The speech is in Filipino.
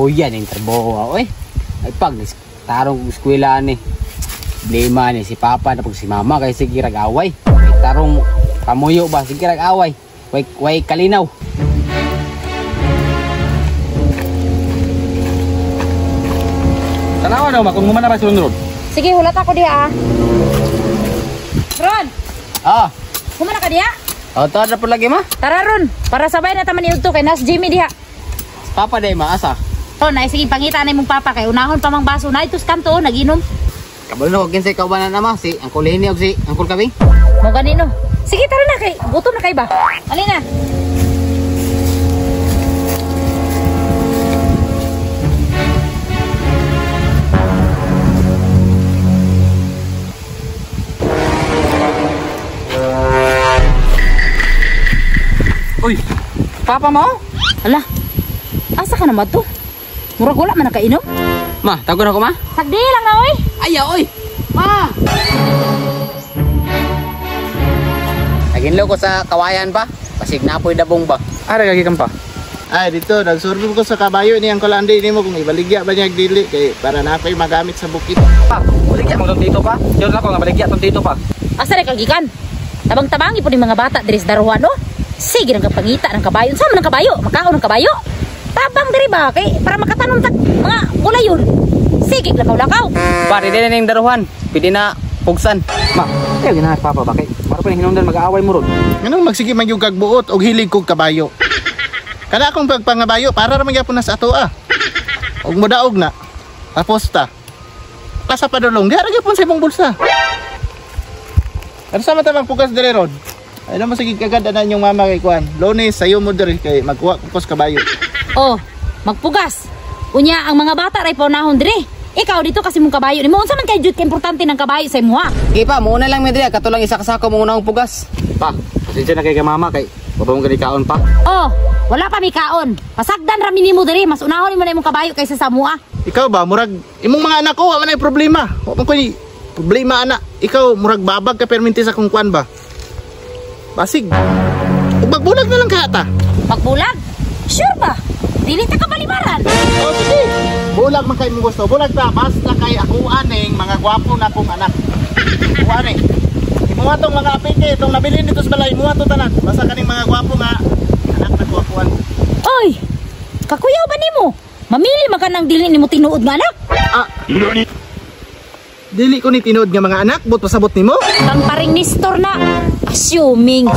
Kuya ning trabaho oy. Ay pag tarong eskwela ni. Problema ni si Papa na pag si Mama kay sige rag-away. Ay tarong pamuyo ba sige rag-away. Way kalinaw. Tanawa daw kung humana ba si Ron. Sige, hulat ako diha. Ron! Ah. Humana ka diha? Oh, tara po lagi ma. Tara Ron, para sabay na taman niudto kay nas Jimmy diha. Papa day maasa. Oh, nay sige pangita na imong papa kay unahon pa mang baso na itus kanto naginom. Kabalo ko kinsay kaubanan na ma si Uncle Henny og si Uncle Kabing. Mo ganino. Sige tara na kay gutom na kay ba. Ali na. Uy, Papa mo? Ala. Asa ka naman to? Murag wala man nakainom? Ma, tagon ako ma? Sagdi lang na oy. Ayaw oy. Ma. Naginlo ko sa kawayan pa. Pasig na apoy dabong ba. Ara lagi kan pa. Ay dito, nagsurvey ko sa kabayo ni Uncle Andy nimo kung ibaligya ba niya dili kay para na ako'y magamit sa bukid. Pa, baligya mo dito pa. Sure na ko nga baligya tong dito pa. Asa ra kagikan? Tabang-tabangi po ni mga bata diri sa daruhan no? Sige nang kapangita ng kabayo. Sama ng kabayo, makaon ng kabayo. Tabang diri ba kay para makatanom tag mga gulayon. Sige lakaw-lakaw. Pare din ning daruhan. Pwede na pugsan. Ma, kaya ginahan Papa bakit? Para pa hinungdan mag-aaway mo ron. Nganong magsige man yung kagbuot og hilig kog kabayo. Kada akong pagpangabayo para ra magyapon na sa ato ah. Og modaog na. Aposta. Kasa padulong, di ra gyapon sa imong bulsa. Ano sa mata magpugas dire ron? Ay naman sige kagad na inyong mama kay Kuan. Lunes sayo mo dire kay magkuha ko kos kabayo. Oh, magpugas. Unya ang mga bata ray paunahon dire. Ikaw dito kasi mong kabayo nimo unsa man kay jud ka importante ng kabayo sa imo ha? Okay pa, muna lang mi dire katulang isa kasako mo unang pugas. Pa, pasensya na kay mama kay babong gani kaon pa. Oh, wala pa mi kaon. Pasagdan ra mi nimo dire, mas unahon mo na imong kabayo kaysa sa mua. Ikaw ba murag imong mga anak ko wa man ay problema. Wa man ko ni problema ana. Ikaw murag babag ka perminti sa kung kuan ba? Basig. Ug magbulag na lang kata. Magbulag? Sure ba? Dili ta ka balibaran. Oh, sige. Bulag man kay mo gusto. Bulag ta basta kay ako aning mga gwapo na kong anak. Ako aning. Imuha tong mga apike, itong nabili dito sa balay, imuha to tanan. Basta kaning mga gwapo nga anak na gwapuan. Oy! Kakuyaw ba nimo? Mamili man ka ng dili nimo tinuod nga anak. Ah. Dili ko ni tinuod nga mga anak, but pasabot nimo? Kang paring Nestor na assuming.